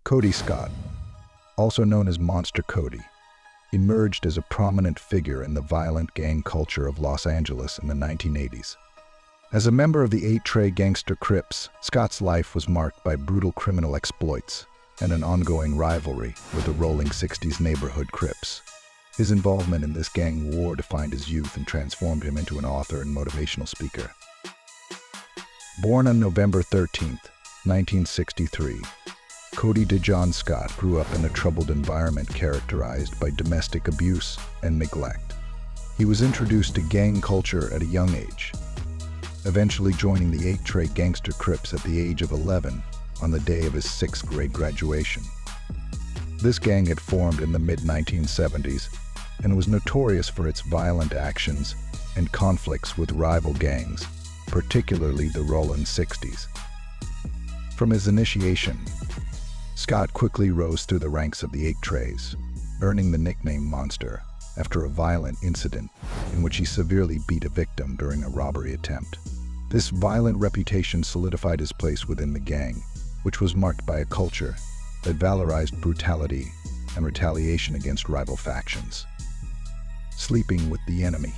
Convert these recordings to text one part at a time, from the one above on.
Kody Scott, also known as Monster Kody, emerged as a prominent figure in the violent gang culture of Los Angeles in the 1980s. As a member of the 8-Tray gangster Crips, Scott's life was marked by brutal criminal exploits and an ongoing rivalry with the Rollin 60s neighborhood Crips. His involvement in this gang war defined his youth and transformed him into an author and motivational speaker. Born on November 13, 1963, Kody DeJohn Scott grew up in a troubled environment characterized by domestic abuse and neglect. He was introduced to gang culture at a young age, eventually joining the 8-Tray gangster Crips at the age of 11 on the day of his 6th grade graduation. This gang had formed in the mid-1970s and was notorious for its violent actions and conflicts with rival gangs, particularly the Rollin 60s. From his initiation, Scott quickly rose through the ranks of the 8-Trays, earning the nickname Monster after a violent incident in which he severely beat a victim during a robbery attempt. This violent reputation solidified his place within the gang, which was marked by a culture that valorized brutality and retaliation against rival factions. Sleeping with the enemy.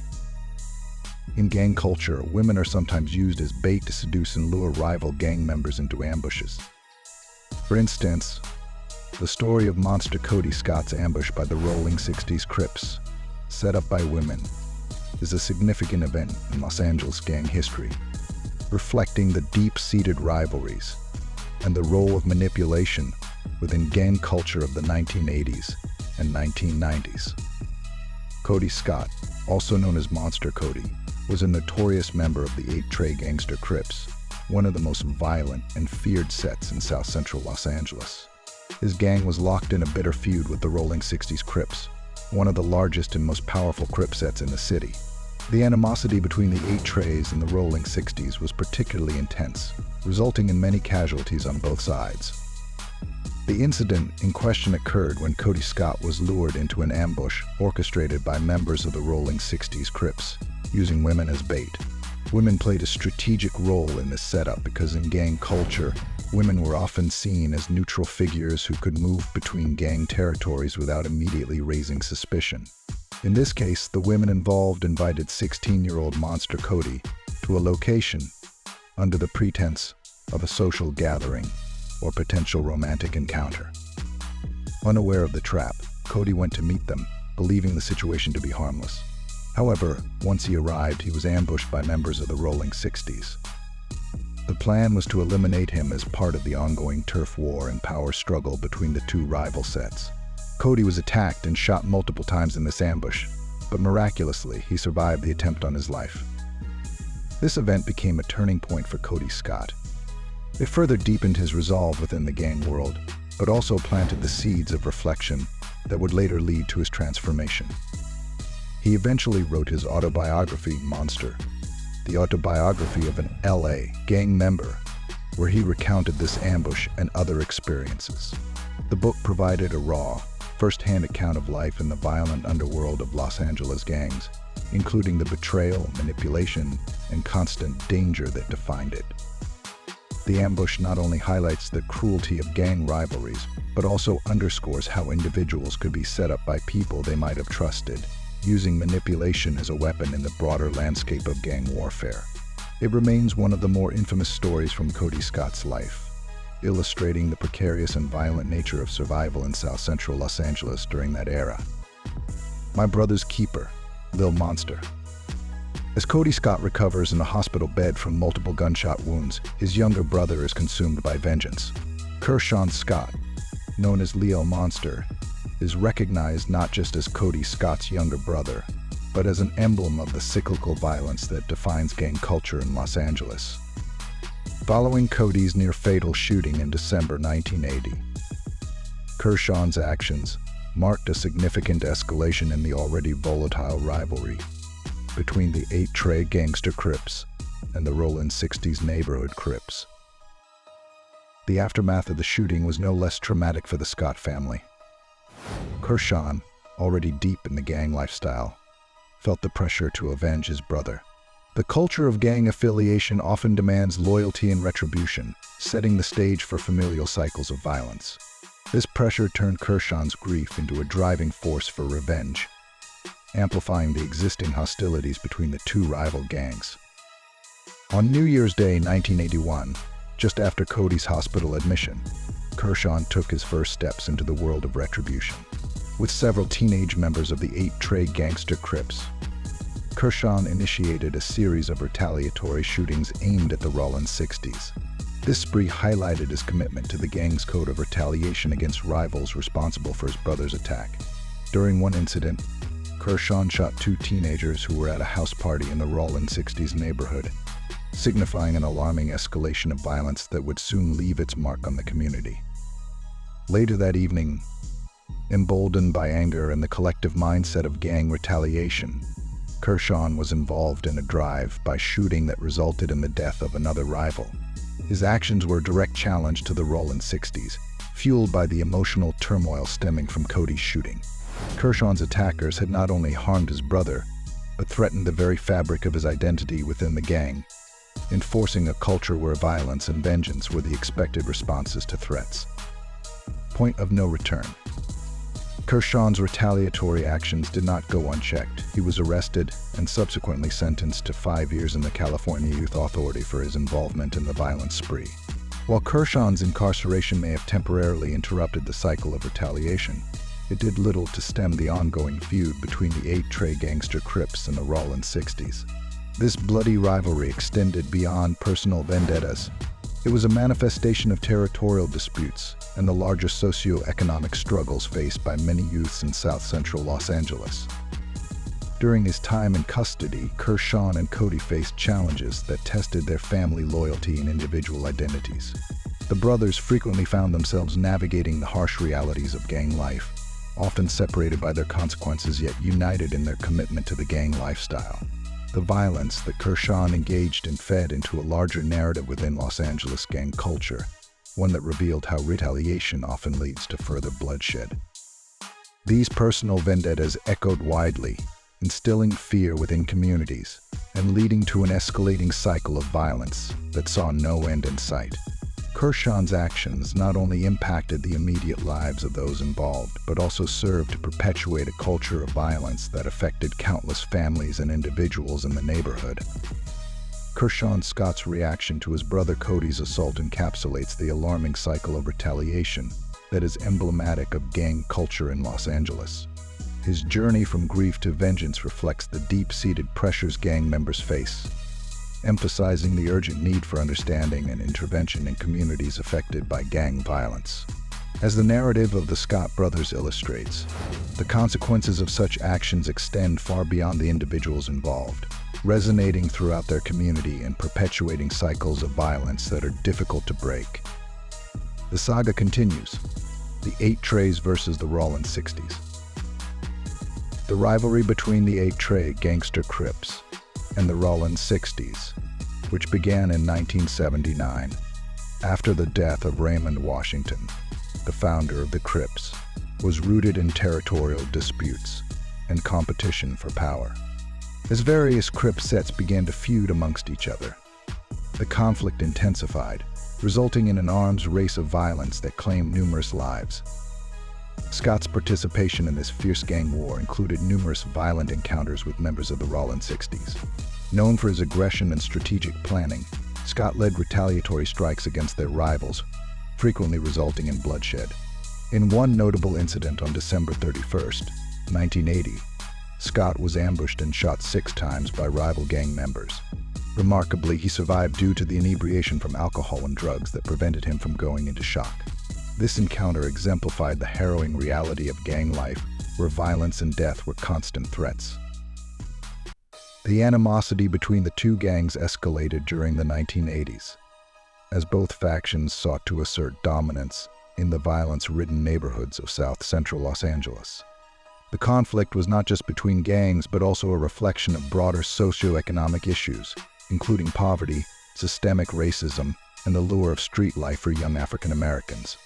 In gang culture, women are sometimes used as bait to seduce and lure rival gang members into ambushes. For instance, the story of Monster Kody Scott's ambush by the Rollin 60s Crips, set up by women, is a significant event in Los Angeles gang history, reflecting the deep-seated rivalries and the role of manipulation within gang culture of the 1980s and 1990s. Kody Scott, also known as Monster Kody, was a notorious member of the 8-Tray gangster Crips, one of the most violent and feared sets in South Central Los Angeles. His gang was locked in a bitter feud with the Rollin 60s Crips, one of the largest and most powerful Crip sets in the city. The animosity between the 8-Trays and the Rollin 60s was particularly intense, resulting in many casualties on both sides. The incident in question occurred when Kody Scott was lured into an ambush orchestrated by members of the Rollin 60s Crips, using women as bait. Women played a strategic role in this setup because in gang culture, women were often seen as neutral figures who could move between gang territories without immediately raising suspicion. In this case, the women involved invited 16-year-old Monster Kody to a location under the pretense of a social gathering or potential romantic encounter. Unaware of the trap, Kody went to meet them, believing the situation to be harmless. However, once he arrived, he was ambushed by members of the Rollin 60s. The plan was to eliminate him as part of the ongoing turf war and power struggle between the two rival sets. Kody was attacked and shot multiple times in this ambush, but miraculously, he survived the attempt on his life. This event became a turning point for Kody Scott. It further deepened his resolve within the gang world, but also planted the seeds of reflection that would later lead to his transformation. He eventually wrote his autobiography, Monster, the autobiography of an LA gang member, where he recounted this ambush and other experiences. The book provided a raw, first-hand account of life in the violent underworld of Los Angeles gangs, including the betrayal, manipulation, and constant danger that defined it. The ambush not only highlights the cruelty of gang rivalries, but also underscores how individuals could be set up by people they might have trusted, using manipulation as a weapon in the broader landscape of gang warfare. It remains one of the more infamous stories from Kody Scott's life, illustrating the precarious and violent nature of survival in South Central Los Angeles during that era. My brother's keeper, Lil Monster. As Kody Scott recovers in a hospital bed from multiple gunshot wounds, his younger brother is consumed by vengeance. Kershawn Scott, known as Lil Monster, is recognized not just as Kody Scott's younger brother, but as an emblem of the cyclical violence that defines gang culture in Los Angeles. Following Kody's near-fatal shooting in December 1980, Kershawn's actions marked a significant escalation in the already volatile rivalry between the 8-Tray gangster Crips and the Rollin 60s neighborhood Crips. The aftermath of the shooting was no less traumatic for the Scott family. Kershawn, already deep in the gang lifestyle, felt the pressure to avenge his brother. The culture of gang affiliation often demands loyalty and retribution, setting the stage for familial cycles of violence. This pressure turned Kershon's grief into a driving force for revenge, amplifying the existing hostilities between the two rival gangs. On New Year's Day 1981, just after Kody's hospital admission, Kershon took his first steps into the world of retribution. With several teenage members of the 8-Trey gangster Crips, Kershon initiated a series of retaliatory shootings aimed at the Rollin 60s. This spree highlighted his commitment to the gang's code of retaliation against rivals responsible for his brother's attack. During one incident, Kershon shot 2 teenagers who were at a house party in the Rollin 60s neighborhood, signifying an alarming escalation of violence that would soon leave its mark on the community. Later that evening, emboldened by anger and the collective mindset of gang retaliation, Kershon was involved in a drive-by shooting that resulted in the death of another rival. His actions were a direct challenge to the Rollin 60s, fueled by the emotional turmoil stemming from Kody's shooting. Kershon's attackers had not only harmed his brother, but threatened the very fabric of his identity within the gang, enforcing a culture where violence and vengeance were the expected responses to threats. Point of no return. Kershon's retaliatory actions did not go unchecked. He was arrested and subsequently sentenced to 5 years in the California Youth Authority for his involvement in the violent spree. While Kershon's incarceration may have temporarily interrupted the cycle of retaliation, it did little to stem the ongoing feud between the 8-Trey gangster Crips and the Rollin 60s. This bloody rivalry extended beyond personal vendettas. It was a manifestation of territorial disputes and the larger socio-economic struggles faced by many youths in South Central Los Angeles. During his time in custody, Kershon and Kody faced challenges that tested their family loyalty and individual identities. The brothers frequently found themselves navigating the harsh realities of gang life, often separated by their consequences yet united in their commitment to the gang lifestyle. The violence that Kershon engaged in fed into a larger narrative within Los Angeles gang culture, one that revealed how retaliation often leads to further bloodshed. These personal vendettas echoed widely, instilling fear within communities and leading to an escalating cycle of violence that saw no end in sight. Kershon's actions not only impacted the immediate lives of those involved, but also served to perpetuate a culture of violence that affected countless families and individuals in the neighborhood. Kershon Scott's reaction to his brother Kody's assault encapsulates the alarming cycle of retaliation that is emblematic of gang culture in Los Angeles. His journey from grief to vengeance reflects the deep-seated pressures gang members face, emphasizing the urgent need for understanding and intervention in communities affected by gang violence. As the narrative of the Scott brothers illustrates, the consequences of such actions extend far beyond the individuals involved, resonating throughout their community and perpetuating cycles of violence that are difficult to break. The saga continues, the 8-Treys versus the Rollin 60s. The rivalry between the 8-Trey gangster Crips and the Rollin 60s, which began in 1979, after the death of Raymond Washington, the founder of the Crips, was rooted in territorial disputes and competition for power. As various Crip sets began to feud amongst each other, the conflict intensified, resulting in an arms race of violence that claimed numerous lives. Scott's participation in this fierce gang war included numerous violent encounters with members of the Rollin 60s. Known for his aggression and strategic planning, Scott led retaliatory strikes against their rivals, frequently resulting in bloodshed. In one notable incident on December 31st, 1980, Scott was ambushed and shot 6 times by rival gang members. Remarkably, he survived due to the inebriation from alcohol and drugs that prevented him from going into shock. This encounter exemplified the harrowing reality of gang life, where violence and death were constant threats. The animosity between the two gangs escalated during the 1980s, as both factions sought to assert dominance in the violence-ridden neighborhoods of South Central Los Angeles. The conflict was not just between gangs, but also a reflection of broader socioeconomic issues, including poverty, systemic racism, and the lure of street life for young African Americans.